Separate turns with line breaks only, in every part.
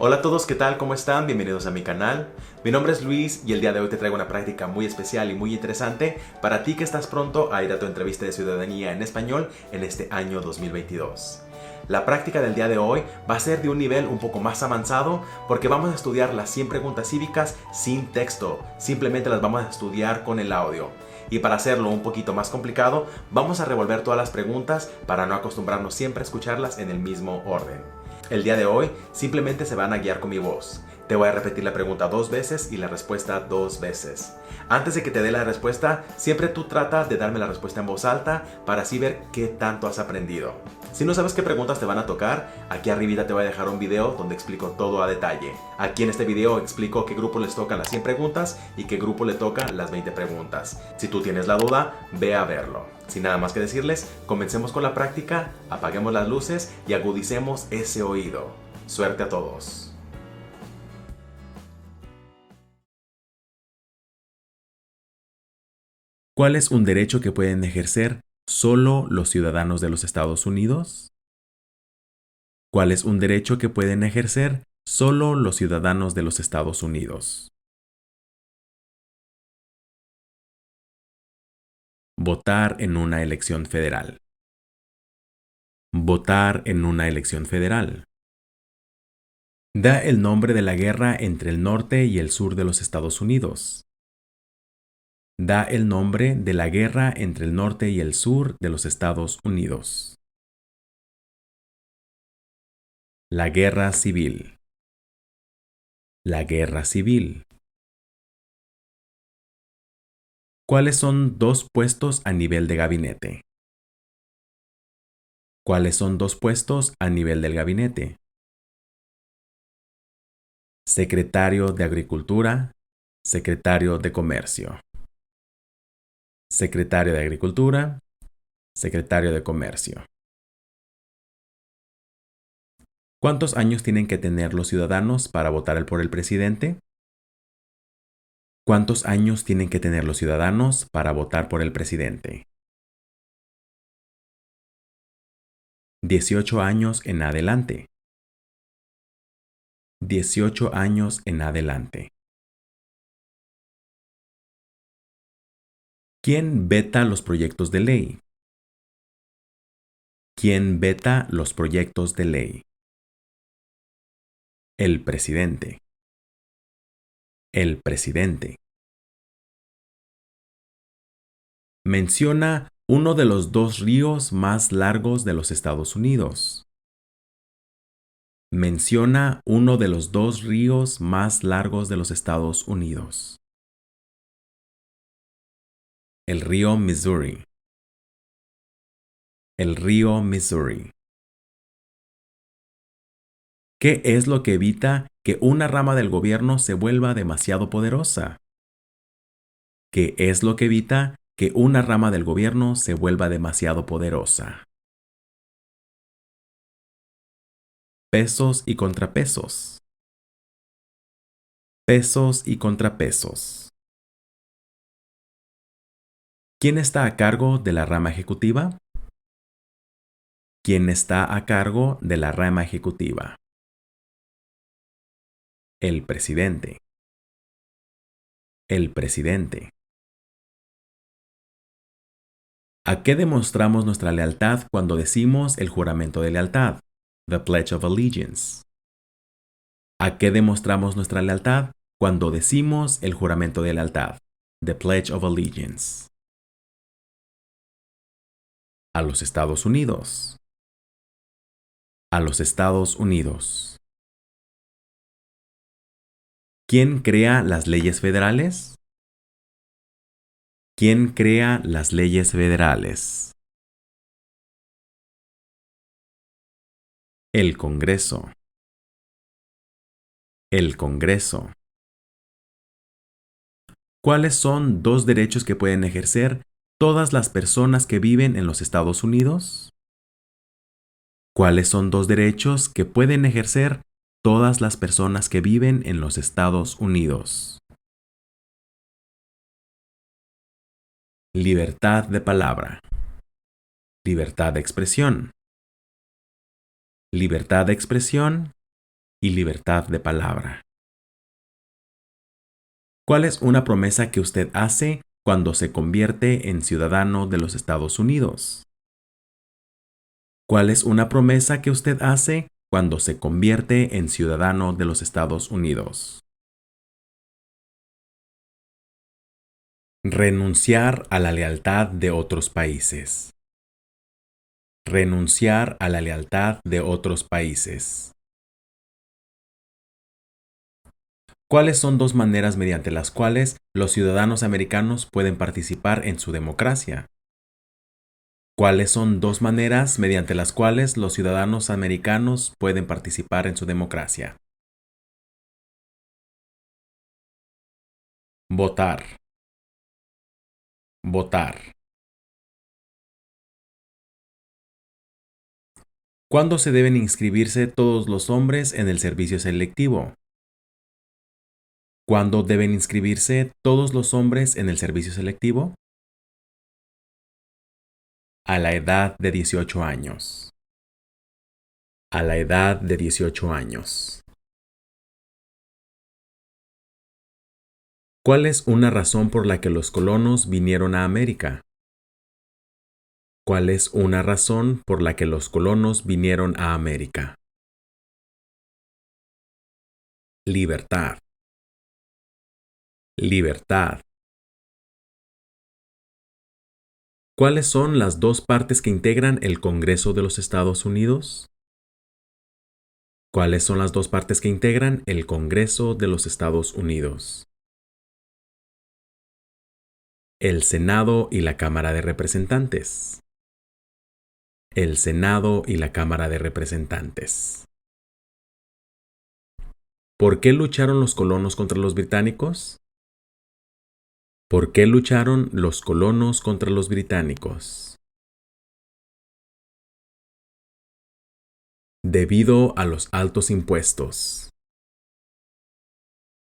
Hola a todos, ¿qué tal? ¿Cómo están? Bienvenidos a mi canal. Mi nombre es Luis y el día de hoy te traigo una práctica muy especial y muy interesante para ti que estás pronto a ir a tu entrevista de ciudadanía en español en este año 2022. La práctica del día de hoy va a ser de un nivel un poco más avanzado porque vamos a estudiar las 100 preguntas cívicas sin texto, simplemente las vamos a estudiar con el audio. Y para hacerlo un poquito más complicado, vamos a revolver todas las preguntas para no acostumbrarnos siempre a escucharlas en el mismo orden. El día de hoy simplemente se van a guiar con mi voz. Te voy a repetir la pregunta 2 veces y la respuesta 2 veces. Antes de que te dé la respuesta, siempre tú trata de darme la respuesta en voz alta para así ver qué tanto has aprendido. Si no sabes qué preguntas te van a tocar, aquí arribita te voy a dejar un video donde explico todo a detalle. Aquí en este video explico qué grupo les tocan las 100 preguntas y qué grupo le tocan las 20 preguntas. Si tú tienes la duda, ve a verlo. Sin nada más que decirles, comencemos con la práctica, apaguemos las luces y agudicemos ese oído. Suerte a todos. ¿Cuál es un derecho que pueden ejercer solo los ciudadanos de los Estados Unidos? ¿Cuál es un derecho que pueden ejercer solo los ciudadanos de los Estados Unidos? Votar en una elección federal. Votar en una elección federal. Da el nombre de la guerra entre el norte y el sur de los Estados Unidos. Da el nombre de la guerra entre el norte y el sur de los Estados Unidos. La guerra civil. La guerra civil. ¿Cuáles son dos puestos a nivel de gabinete? ¿Cuáles son dos puestos a nivel del gabinete? Secretario de Agricultura, Secretario de Comercio. Secretario de Agricultura, Secretario de Comercio. ¿Cuántos años tienen que tener los ciudadanos para votar por el presidente? ¿Cuántos años tienen que tener los ciudadanos para votar por el presidente? 18 años en adelante. 18 años en adelante. ¿Quién veta los proyectos de ley? ¿Quién veta los proyectos de ley? El presidente. El presidente. Menciona uno de los dos ríos más largos de los Estados Unidos. Menciona uno de los dos ríos más largos de los Estados Unidos. El río Missouri. El río Missouri. ¿Qué es lo que evita que una rama del gobierno se vuelva demasiado poderosa? ¿Qué es lo que evita que una rama del gobierno se vuelva demasiado poderosa? Pesos y contrapesos. Pesos y contrapesos. ¿Quién está a cargo de la rama ejecutiva? ¿Quién está a cargo de la rama ejecutiva? El presidente. El presidente. ¿A qué demostramos nuestra lealtad cuando decimos el juramento de lealtad? The Pledge of Allegiance. ¿A qué demostramos nuestra lealtad cuando decimos el juramento de lealtad? The Pledge of Allegiance. A los Estados Unidos. A los Estados Unidos. ¿Quién crea las leyes federales? ¿Quién crea las leyes federales? El Congreso. El Congreso. ¿Cuáles son dos derechos que pueden ejercer todas las personas que viven en los Estados Unidos? ¿Cuáles son dos derechos que pueden ejercer todas las personas que viven en los Estados Unidos? Libertad de palabra. Libertad de expresión. Libertad de expresión. y libertad de palabra. ¿Cuál es una promesa que usted hace cuando se convierte en ciudadano de los Estados Unidos? ¿Cuál es una promesa que usted hace cuando se convierte en ciudadano de los Estados Unidos? Renunciar a la lealtad de otros países. Renunciar a la lealtad de otros países. ¿Cuáles son dos maneras mediante las cuales los ciudadanos americanos pueden participar en su democracia? ¿Cuáles son dos maneras mediante las cuales los ciudadanos americanos pueden participar en su democracia? Votar. Votar. ¿Cuándo se deben inscribirse todos los hombres en el servicio selectivo? ¿Cuándo deben inscribirse todos los hombres en el servicio selectivo? A la edad de 18 años. A la edad de 18 años. ¿Cuál es una razón por la que los colonos vinieron a América? ¿Cuál es una razón por la que los colonos vinieron a América? Libertad. Libertad. ¿Cuáles son las dos partes que integran el Congreso de los Estados Unidos? ¿Cuáles son las dos partes que integran el Congreso de los Estados Unidos? El Senado y la Cámara de Representantes. El Senado y la Cámara de Representantes. ¿Por qué lucharon los colonos contra los británicos? ¿Por qué lucharon los colonos contra los británicos? Debido a los altos impuestos.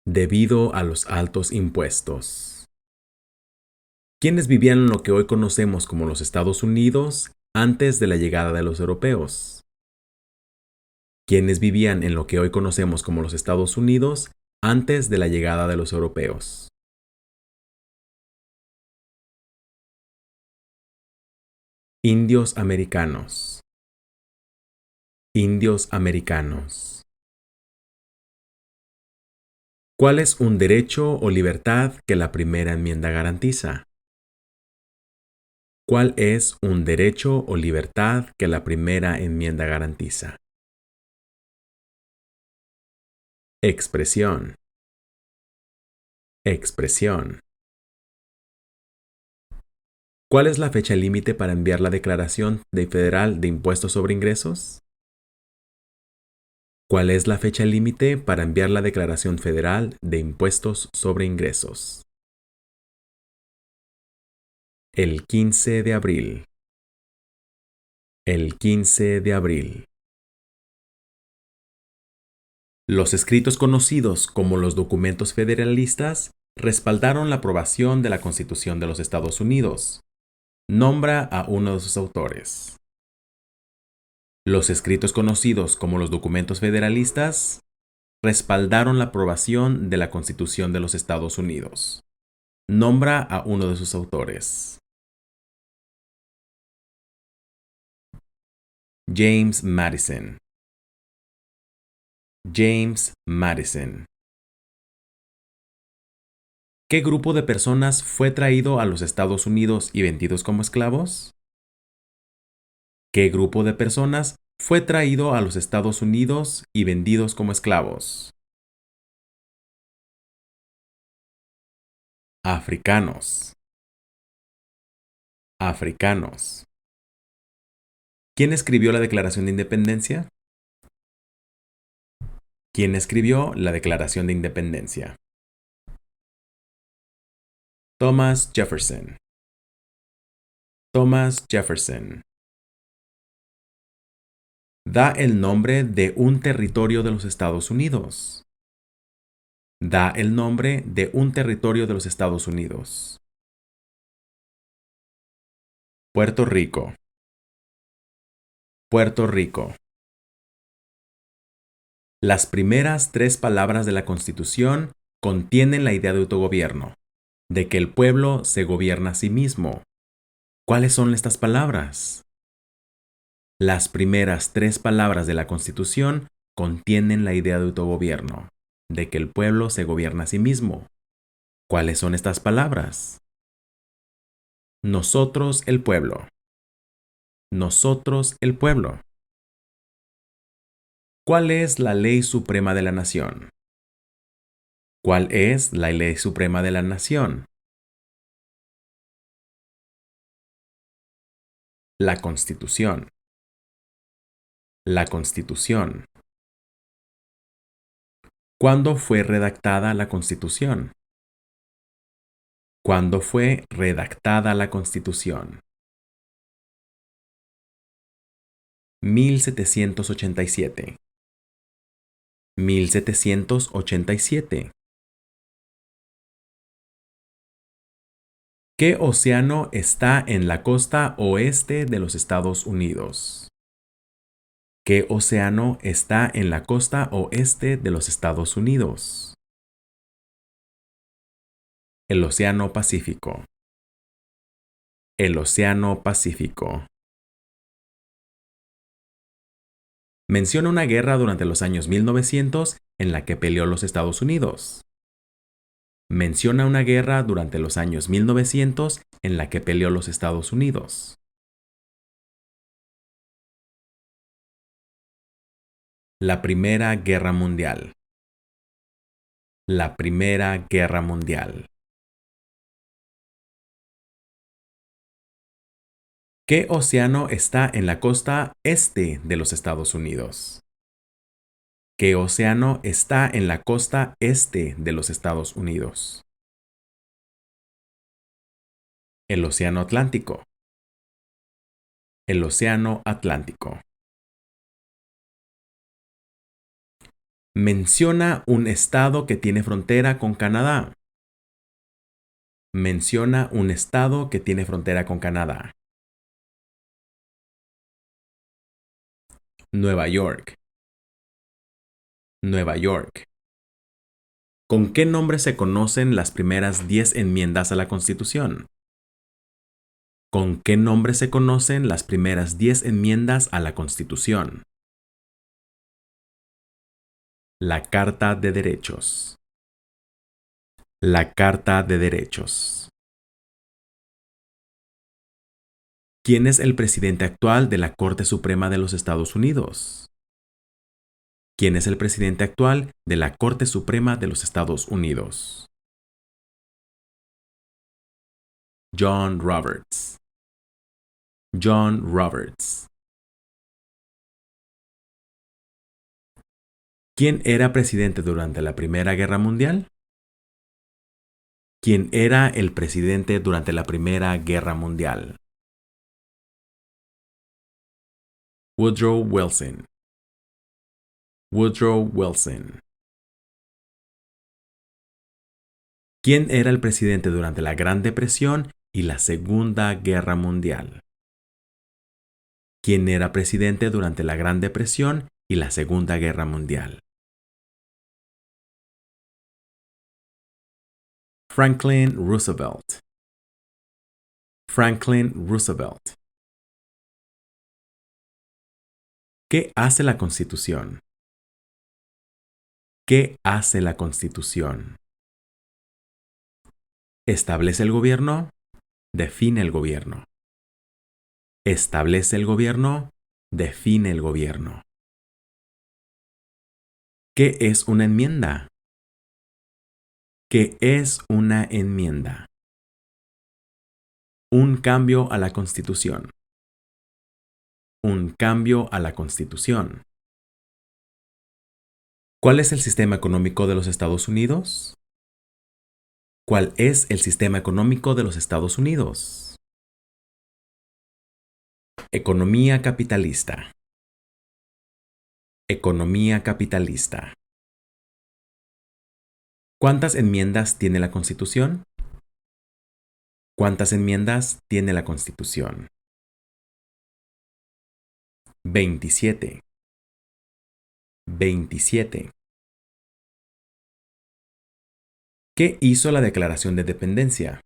Debido a los altos impuestos. ¿Quiénes vivían en lo que hoy conocemos como los Estados Unidos antes de la llegada de los europeos? ¿Quiénes vivían en lo que hoy conocemos como los Estados Unidos antes de la llegada de los europeos? Indios americanos. Indios americanos. ¿Cuál es un derecho o libertad que la primera enmienda garantiza? ¿Cuál es un derecho o libertad que la primera enmienda garantiza? Expresión. Expresión. ¿Cuál es la fecha límite para enviar la declaración federal de impuestos sobre ingresos? ¿Cuál es la fecha límite para enviar la declaración federal de impuestos sobre ingresos? El 15 de abril. El 15 de abril. Los escritos conocidos como los documentos federalistas respaldaron la aprobación de la Constitución de los Estados Unidos. Nombra a uno de sus autores. Los escritos conocidos como los documentos federalistas respaldaron la aprobación de la Constitución de los Estados Unidos. Nombra a uno de sus autores. James Madison. James Madison. ¿Qué grupo de personas fue traído a los Estados Unidos y vendidos como esclavos? ¿Qué grupo de personas fue traído a los Estados Unidos y vendidos como esclavos? Africanos. Africanos. ¿Quién escribió la Declaración de Independencia? ¿Quién escribió la Declaración de Independencia? Thomas Jefferson. Thomas Jefferson. Da el nombre de un territorio de los Estados Unidos. Da el nombre de un territorio de los Estados Unidos. Puerto Rico. Puerto Rico. Las primeras 3 palabras de la Constitución contienen la idea de autogobierno, de que el pueblo se gobierna a sí mismo. ¿Cuáles son estas palabras? Las primeras 3 palabras de la Constitución contienen la idea de autogobierno, de que el pueblo se gobierna a sí mismo. ¿Cuáles son estas palabras? Nosotros el pueblo. Nosotros el pueblo. ¿Cuál es la ley suprema de la nación? ¿Cuál es la ley suprema de la nación? La Constitución. La Constitución. ¿Cuándo fue redactada la Constitución? ¿Cuándo fue redactada la Constitución? 1787. 1787. ¿Qué océano está en la costa oeste de los Estados Unidos? ¿Qué océano está en la costa oeste de los Estados Unidos? El Océano Pacífico. El Océano Pacífico. Menciona una guerra durante los años 1900 en la que peleó los Estados Unidos. Menciona una guerra durante los años 1900 en la que peleó los Estados Unidos. La Primera Guerra Mundial. La Primera Guerra Mundial. ¿Qué océano está en la costa este de los Estados Unidos? ¿Qué océano está en la costa este de los Estados Unidos? El Océano Atlántico. El Océano Atlántico. Menciona un estado que tiene frontera con Canadá. Menciona un estado que tiene frontera con Canadá. Nueva York. Nueva York. ¿Con qué nombre se conocen las primeras 10 enmiendas a la Constitución? ¿Con qué nombre se conocen las primeras 10 enmiendas a la Constitución? La Carta de Derechos. La Carta de Derechos. ¿Quién es el presidente actual de la Corte Suprema de los Estados Unidos? ¿Quién es el presidente actual de la Corte Suprema de los Estados Unidos? John Roberts. John Roberts. ¿Quién era presidente durante la Primera Guerra Mundial? ¿Quién era el presidente durante la Primera Guerra Mundial? Woodrow Wilson. Woodrow Wilson. ¿Quién era el presidente durante la Gran Depresión y la Segunda Guerra Mundial? ¿Quién era presidente durante la Gran Depresión y la Segunda Guerra Mundial? Franklin Roosevelt. Franklin Roosevelt. ¿Qué hace la Constitución? ¿Qué hace la Constitución? ¿Establece el gobierno? Define el gobierno. ¿Establece el gobierno? Define el gobierno. ¿Qué es una enmienda? ¿Qué es una enmienda? Un cambio a la Constitución. Un cambio a la Constitución. ¿Cuál es el sistema económico de los Estados Unidos? ¿Cuál es el sistema económico de los Estados Unidos? Economía capitalista. Economía capitalista. ¿Cuántas enmiendas tiene la Constitución? ¿Cuántas enmiendas tiene la Constitución? 27. 27. ¿Qué hizo la Declaración de Independencia?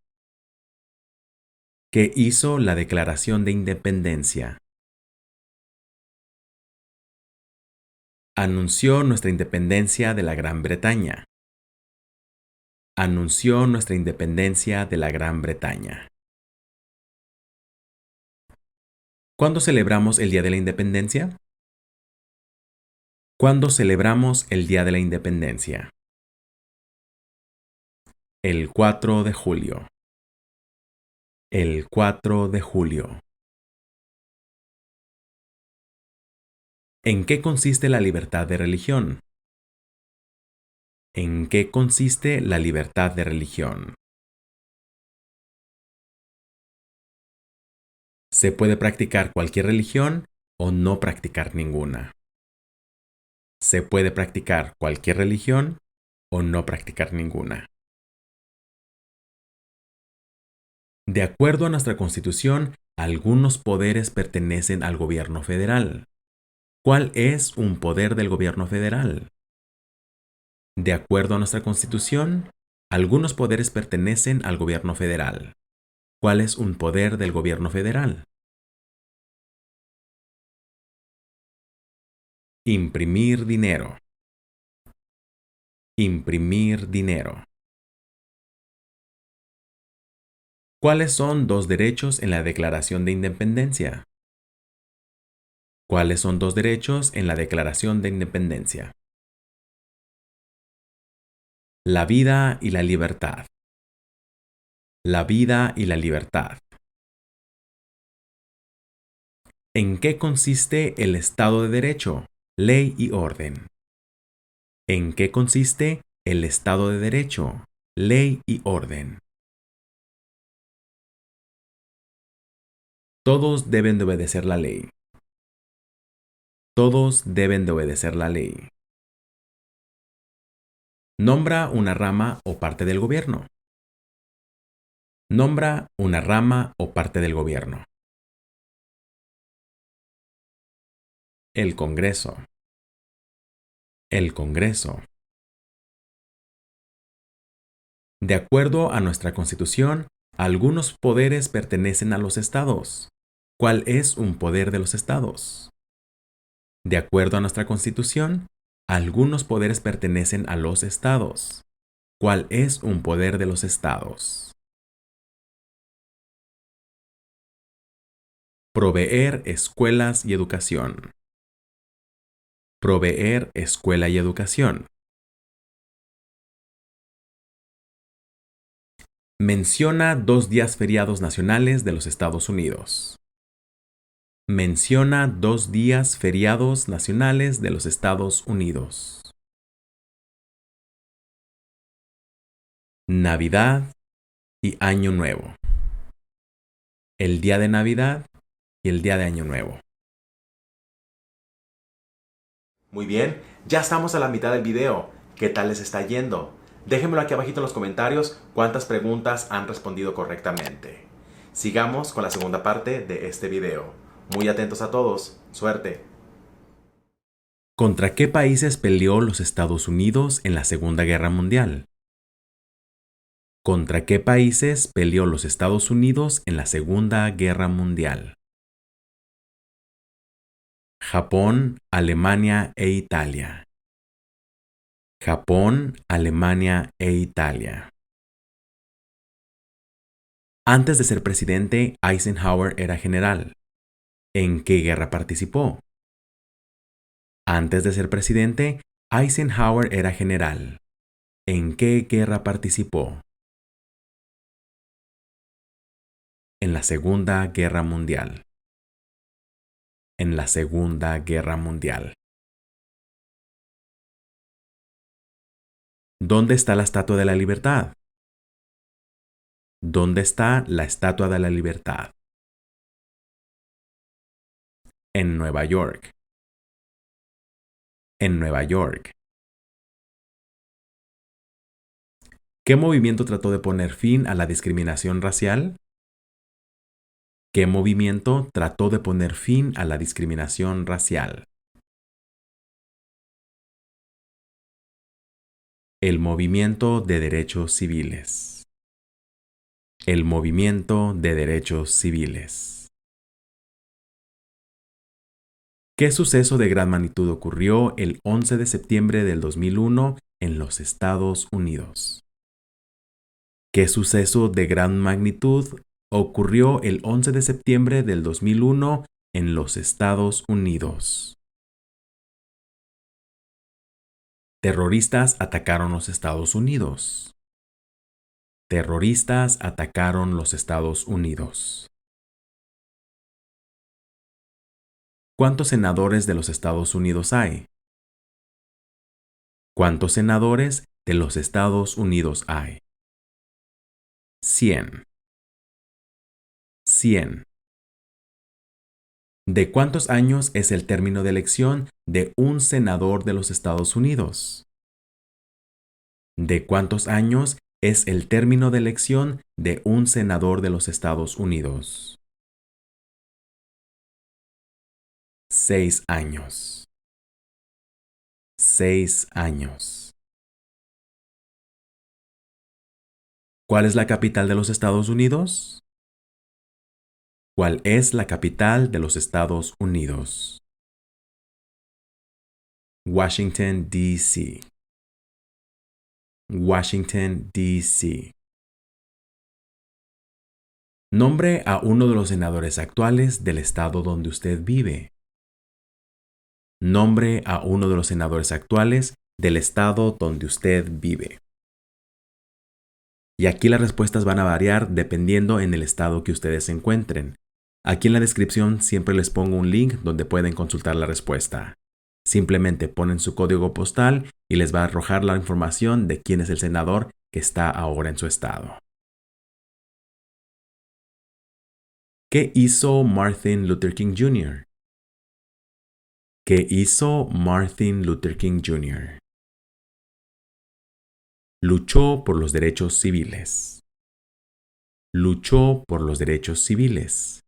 ¿Qué hizo la Declaración de Independencia? Anunció nuestra independencia de la Gran Bretaña. Anunció nuestra independencia de la Gran Bretaña. ¿Cuándo celebramos el Día de la Independencia? ¿Cuándo celebramos el Día de la Independencia? El 4 de julio. El 4 de julio. ¿En qué consiste la libertad de religión? ¿En qué consiste la libertad de religión? ¿Se puede practicar cualquier religión o no practicar ninguna? ¿Se puede practicar cualquier religión o no practicar ninguna? De acuerdo a nuestra Constitución, algunos poderes pertenecen al gobierno federal. ¿Cuál es un poder del gobierno federal? De acuerdo a nuestra Constitución, algunos poderes pertenecen al gobierno federal. ¿Cuál es un poder del gobierno federal? Imprimir dinero. Imprimir dinero. ¿Cuáles son dos derechos en la Declaración de Independencia? ¿Cuáles son dos derechos en la Declaración de Independencia? La vida y la libertad. La vida y la libertad. ¿En qué consiste el Estado de Derecho, ley y orden? ¿En qué consiste el Estado de Derecho, ley y orden? Todos deben de obedecer la ley. Todos deben de obedecer la ley. Nombra una rama o parte del gobierno. Nombra una rama o parte del gobierno. El Congreso. El Congreso. De acuerdo a nuestra Constitución, algunos poderes pertenecen a los estados. ¿Cuál es un poder de los estados? De acuerdo a nuestra Constitución, algunos poderes pertenecen a los estados. ¿Cuál es un poder de los estados? Proveer escuelas y educación. Proveer escuela y educación. Menciona dos días feriados nacionales de los Estados Unidos. Menciona dos días feriados nacionales de los Estados Unidos. Navidad y Año Nuevo. El día de Navidad y el día de Año Nuevo. Muy bien, ya estamos a la mitad del video. ¿Qué tal les está yendo? Déjenmelo aquí abajito en los comentarios cuántas preguntas han respondido correctamente. Sigamos con la segunda parte de este video. Muy atentos a todos. Suerte. ¿Contra qué países peleó los Estados Unidos en la Segunda Guerra Mundial? ¿Contra qué países peleó los Estados Unidos en la Segunda Guerra Mundial? Japón, Alemania e Italia. Japón, Alemania e Italia. Antes de ser presidente, Eisenhower era general. ¿En qué guerra participó? Antes de ser presidente, Eisenhower era general. ¿En qué guerra participó? En la Segunda Guerra Mundial. En la Segunda Guerra Mundial. ¿Dónde está la Estatua de la Libertad? ¿Dónde está la Estatua de la Libertad? En Nueva York. En Nueva York. ¿Qué movimiento trató de poner fin a la discriminación racial? ¿Qué movimiento trató de poner fin a la discriminación racial? El movimiento de derechos civiles. El movimiento de derechos civiles. ¿Qué suceso de gran magnitud ocurrió el 11 de septiembre del 2001 en los Estados Unidos? ¿Qué suceso de gran magnitud ocurrió el 11 de septiembre del 2001 en los Estados Unidos? Terroristas atacaron los Estados Unidos. Terroristas atacaron los Estados Unidos. ¿Cuántos senadores de los Estados Unidos hay? ¿Cuántos senadores de los Estados Unidos hay? 100. 100. ¿De cuántos años es el término de elección de un senador de los Estados Unidos? ¿De cuántos años es el término de elección de un senador de los Estados Unidos? 6 años. 6 años. ¿Cuál es la capital de los Estados Unidos? ¿Cuál es la capital de los Estados Unidos? Washington, D.C. Washington, D.C. Nombre a uno de los senadores actuales del estado donde usted vive. Nombre a uno de los senadores actuales del estado donde usted vive. Y aquí las respuestas van a variar dependiendo en el estado que ustedes se encuentren. Aquí en la descripción siempre les pongo un link donde pueden consultar la respuesta. Simplemente ponen su código postal y les va a arrojar la información de quién es el senador que está ahora en su estado. ¿Qué hizo Martin Luther King Jr.? ¿Qué hizo Martin Luther King Jr.? Luchó por los derechos civiles. Luchó por los derechos civiles.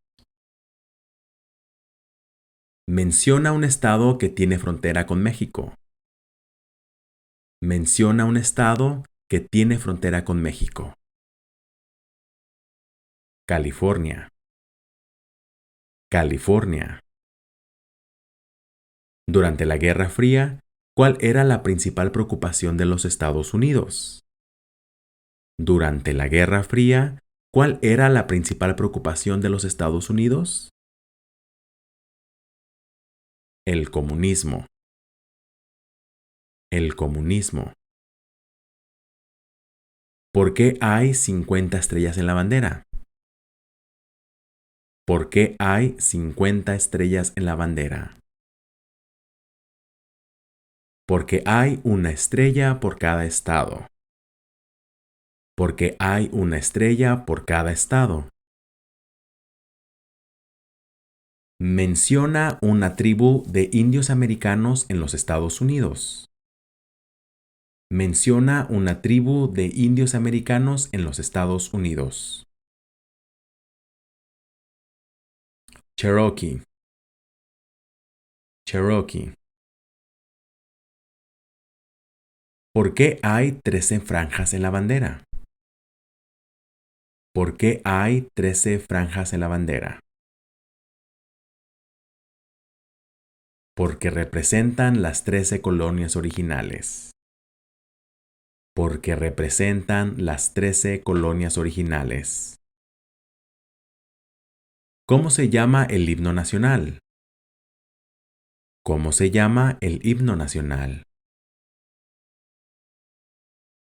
Menciona un estado que tiene frontera con México. Menciona un estado que tiene frontera con México. California. California. Durante la Guerra Fría, ¿cuál era la principal preocupación de los Estados Unidos? Durante la Guerra Fría, ¿cuál era la principal preocupación de los Estados Unidos? El comunismo. El comunismo. ¿Por qué hay 50 estrellas en la bandera? ¿Por qué hay 50 estrellas en la bandera? Porque hay una estrella por cada estado. Porque hay una estrella por cada estado. Menciona una tribu de indios americanos en los Estados Unidos. Menciona una tribu de indios americanos en los Estados Unidos. Cherokee. Cherokee. ¿Por qué hay 13 franjas en la bandera? ¿Por qué hay 13 franjas en la bandera? Porque representan las 13 colonias originales. Porque representan las 13 colonias originales. ¿Cómo se llama el himno nacional? ¿Cómo se llama el himno nacional?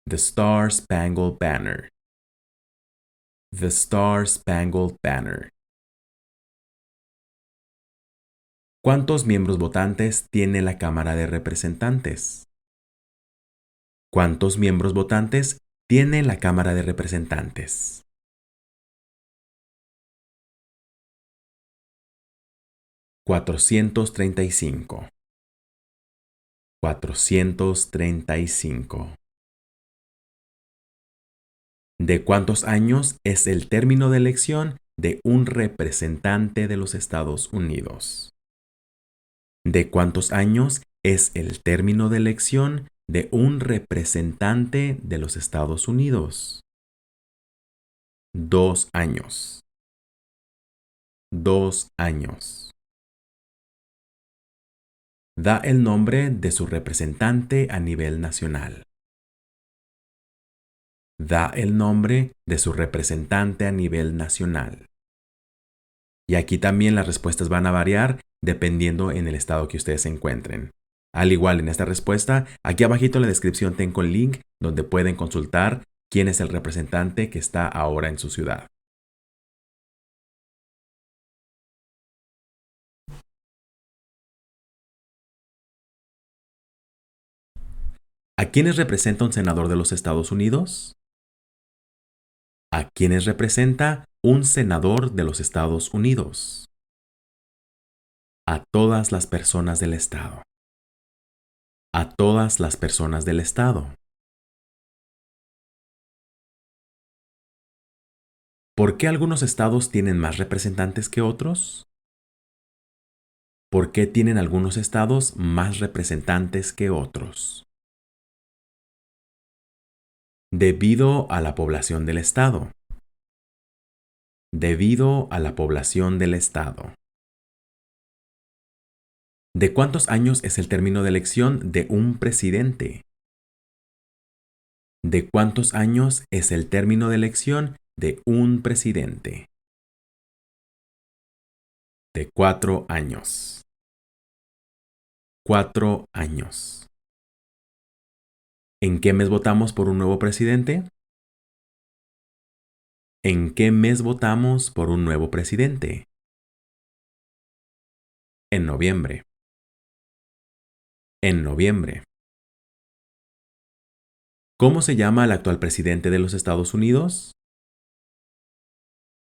The Star Spangled Banner. The Star Spangled Banner. ¿Cuántos miembros votantes tiene la Cámara de Representantes? ¿Cuántos miembros votantes tiene la Cámara de Representantes? 435. 435. ¿De cuántos años es el término de elección de un representante de los Estados Unidos? ¿De cuántos años es el término de elección de un representante de los Estados Unidos. 2 años. 2 años. Da el nombre de su representante a nivel nacional. Da el nombre de su representante a nivel nacional. Y aquí también las respuestas van a variar dependiendo en el estado que ustedes se encuentren. Al igual en esta respuesta, aquí abajito en la descripción tengo el link donde pueden consultar quién es el representante que está ahora en su ciudad. ¿A quiénes representa un senador de los Estados Unidos? ¿A quiénes representa un senador de los Estados Unidos? A todas las personas del estado. A todas las personas del estado. ¿Por qué algunos estados tienen más representantes que otros? ¿Por qué tienen algunos estados más representantes que otros? Debido a la población del estado. Debido a la población del estado. ¿De cuántos años es el término de elección de un presidente? ¿De cuántos años es el término de elección de un presidente? De 4 años. 4 años. ¿En qué mes votamos por un nuevo presidente? ¿En qué mes votamos por un nuevo presidente? En noviembre. En noviembre. ¿Cómo se llama el actual presidente de los Estados Unidos?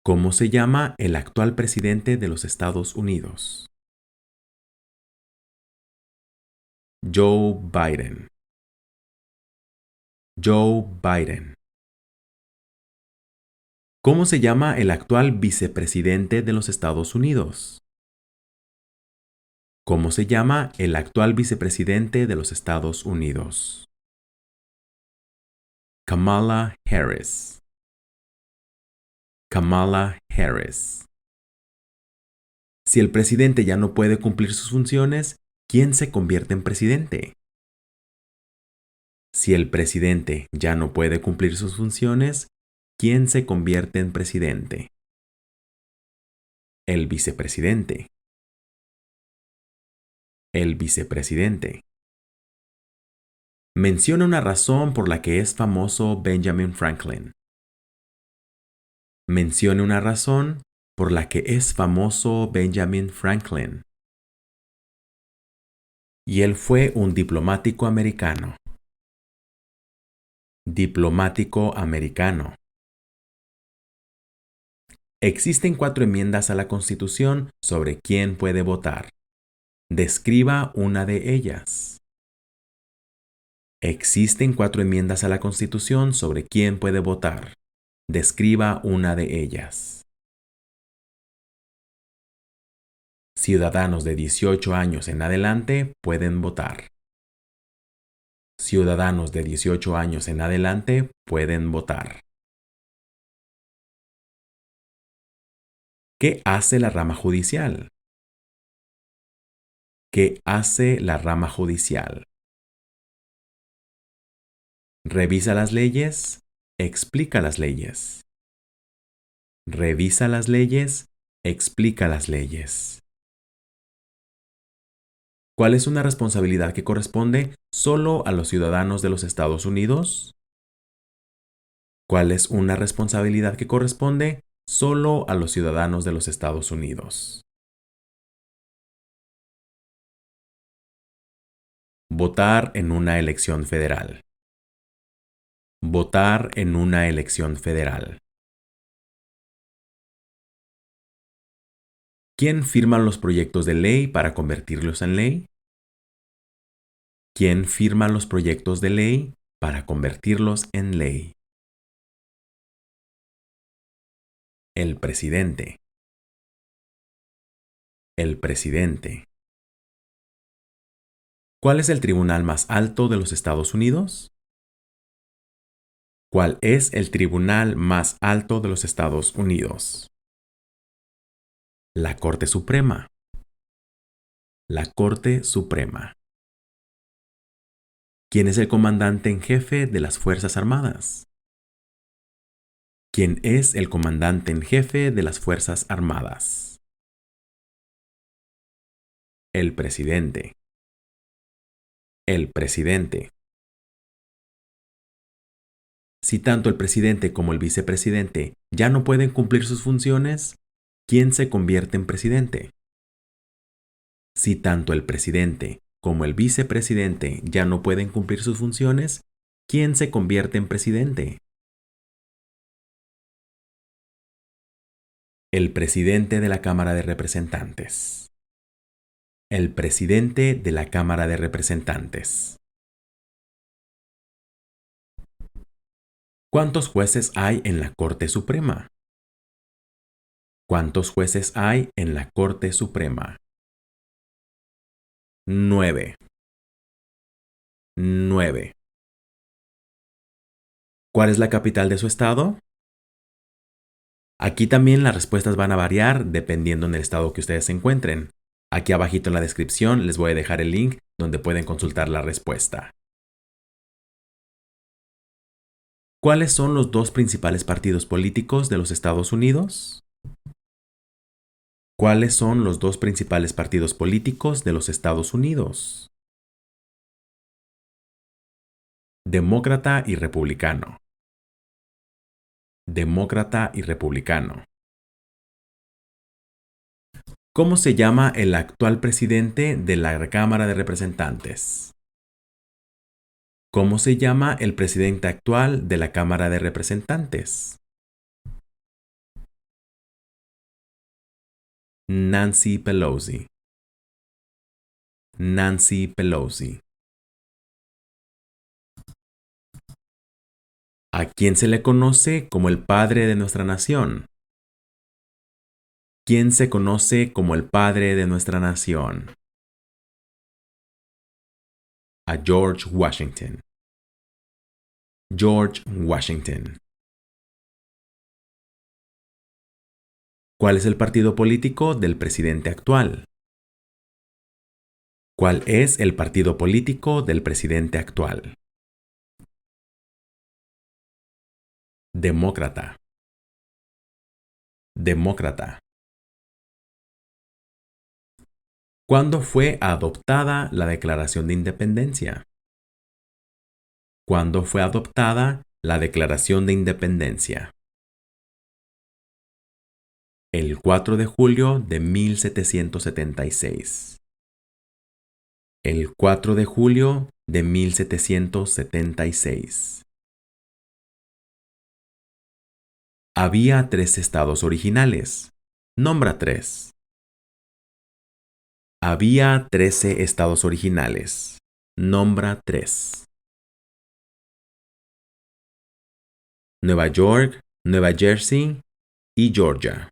¿Cómo se llama el actual presidente de los Estados Unidos? Joe Biden. Joe Biden. ¿Cómo se llama el actual vicepresidente de los Estados Unidos? ¿Cómo se llama el actual vicepresidente de los Estados Unidos? Kamala Harris. Kamala Harris. Si el presidente ya no puede cumplir sus funciones, ¿quién se convierte en presidente? Si el presidente ya no puede cumplir sus funciones, ¿quién se convierte en presidente? El vicepresidente. El vicepresidente. Menciona una razón por la que es famoso Benjamin Franklin. Mencione una razón por la que es famoso Benjamin Franklin. Y él fue un diplomático americano. Diplomático americano. Existen 4 enmiendas a la Constitución sobre quién puede votar. Describa una de ellas. Existen 4 enmiendas a la Constitución sobre quién puede votar. Describa una de ellas. Ciudadanos de 18 años en adelante pueden votar. Ciudadanos de 18 años en adelante pueden votar. ¿Qué hace la rama judicial? ¿Qué hace la rama judicial? Revisa las leyes, explica las leyes. Revisa las leyes, explica las leyes. ¿Cuál es una responsabilidad que corresponde solo a los ciudadanos de los Estados Unidos? ¿Cuál es una responsabilidad que corresponde solo a los ciudadanos de los Estados Unidos? Votar en una elección federal. Votar en una elección federal. ¿Quién firma los proyectos de ley para convertirlos en ley? ¿Quién firma los proyectos de ley para convertirlos en ley? El presidente. El presidente. ¿Cuál es el tribunal más alto de los Estados Unidos? ¿Cuál es el tribunal más alto de los Estados Unidos? La Corte Suprema. La Corte Suprema. ¿Quién es el comandante en jefe de las Fuerzas Armadas? ¿Quién es el comandante en jefe de las Fuerzas Armadas? El presidente. El presidente. Si tanto el presidente como el vicepresidente ya no pueden cumplir sus funciones, ¿quién se convierte en presidente? Si tanto el presidente como el vicepresidente ya no pueden cumplir sus funciones, ¿quién se convierte en presidente? El presidente de la Cámara de Representantes. El presidente de la Cámara de Representantes. ¿Cuántos jueces hay en la Corte Suprema? ¿Cuántos jueces hay en la Corte Suprema? 9. 9. ¿Cuál es la capital de su estado? Aquí también las respuestas van a variar dependiendo en el estado que ustedes se encuentren. Aquí abajito en la descripción les voy a dejar el link donde pueden consultar la respuesta. ¿Cuáles son los dos principales partidos políticos de los Estados Unidos? ¿Cuáles son los dos principales partidos políticos de los Estados Unidos? Demócrata y republicano. Demócrata y republicano. ¿Cómo se llama el actual presidente de la Cámara de Representantes? ¿Cómo se llama el presidente actual de la Cámara de Representantes? Nancy Pelosi. Nancy Pelosi. ¿A quién se le conoce como el padre de nuestra nación? ¿Quién se conoce como el padre de nuestra nación? A George Washington. George Washington. ¿Cuál es el partido político del presidente actual? ¿Cuál es el partido político del presidente actual? Demócrata. Demócrata. ¿Cuándo fue adoptada la Declaración de Independencia? ¿Cuándo fue adoptada la Declaración de Independencia? El 4 de julio de 1776. El 4 de julio de 1776. Había 3 estados originales. Nombra 3. Había 13 estados originales. Nombra 3. Nueva York, Nueva Jersey y Georgia.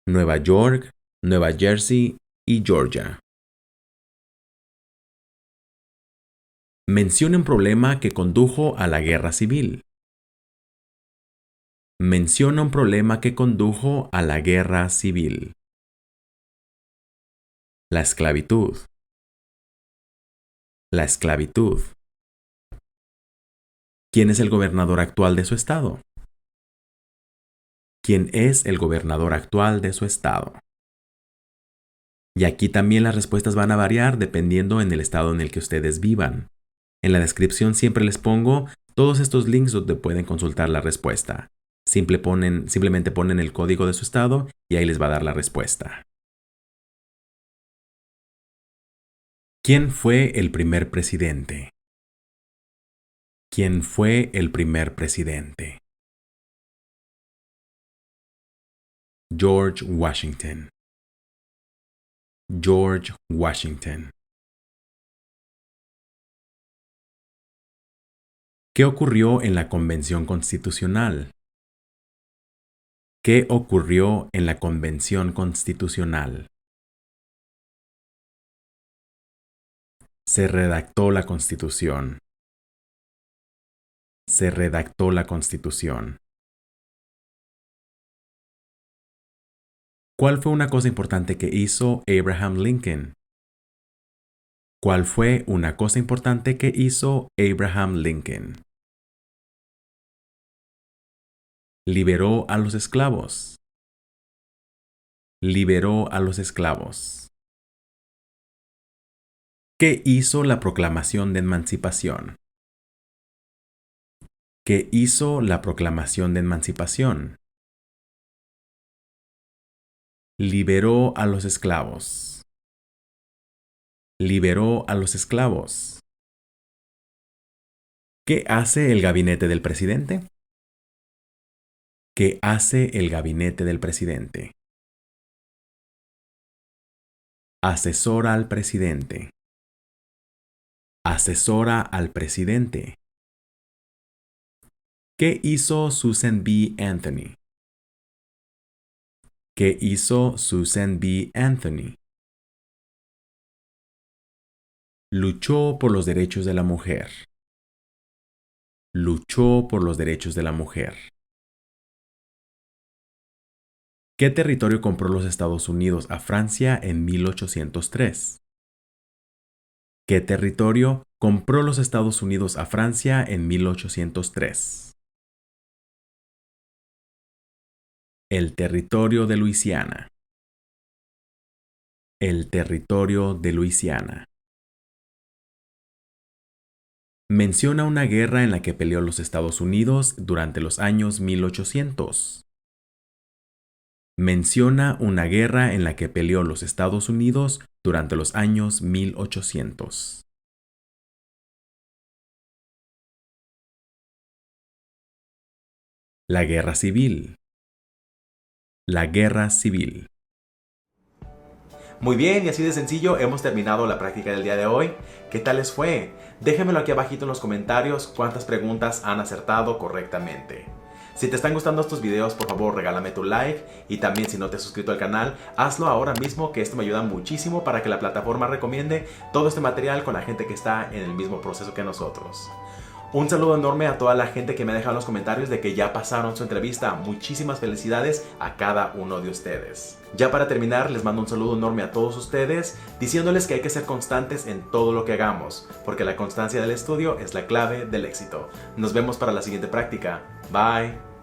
Nueva York, Nueva Jersey y Georgia. Menciona un problema que condujo a la guerra civil. Menciona un problema que condujo a la guerra civil. La esclavitud. La esclavitud. ¿Quién es el gobernador actual de su estado? ¿Quién es el gobernador actual de su estado? Y aquí también las respuestas van a variar dependiendo en el estado en el que ustedes vivan. En la descripción siempre les pongo todos estos links donde pueden consultar la respuesta. Simplemente ponen el código de su estado y ahí les va a dar la respuesta. ¿Quién fue el primer presidente? ¿Quién fue el primer presidente? George Washington. George Washington. ¿Qué ocurrió en la Convención Constitucional? ¿Qué ocurrió en la Convención Constitucional? Se redactó la Constitución. Se redactó la Constitución. ¿Cuál fue una cosa importante que hizo Abraham Lincoln? ¿Cuál fue una cosa importante que hizo Abraham Lincoln? Liberó a los esclavos. Liberó a los esclavos. ¿Qué hizo la Proclamación de Emancipación? ¿Qué hizo la Proclamación de Emancipación? Liberó a los esclavos. Liberó a los esclavos. ¿Qué hace el gabinete del presidente? ¿Qué hace el gabinete del presidente? Asesora al presidente. Asesora al presidente. ¿Qué hizo Susan B. Anthony? ¿Qué hizo Susan B. Anthony? Luchó por los derechos de la mujer. Luchó por los derechos de la mujer. ¿Qué territorio compró los Estados Unidos a Francia en 1803? ¿Qué territorio compró los Estados Unidos a Francia en 1803? El territorio de Luisiana. El territorio de Luisiana. Menciona una guerra en la que peleó los Estados Unidos durante los años 1800. Menciona una guerra en la que peleó los Estados Unidos durante los años 1800. La Guerra Civil. La Guerra Civil. Muy bien, y así de sencillo hemos terminado la práctica del día de hoy. ¿Qué tal les fue? Déjenmelo aquí abajito en los comentarios cuántas preguntas han acertado correctamente. Si te están gustando estos videos, por favor regálame tu like, y también si no te has suscrito al canal, hazlo ahora mismo, que esto me ayuda muchísimo para que la plataforma recomiende todo este material con la gente que está en el mismo proceso que nosotros. Un saludo enorme a toda la gente que me ha dejado en los comentarios de que ya pasaron su entrevista. Muchísimas felicidades a cada uno de ustedes. Ya para terminar, les mando un saludo enorme a todos ustedes, diciéndoles que hay que ser constantes en todo lo que hagamos, porque la constancia del estudio es la clave del éxito. Nos vemos para la siguiente práctica. Bye.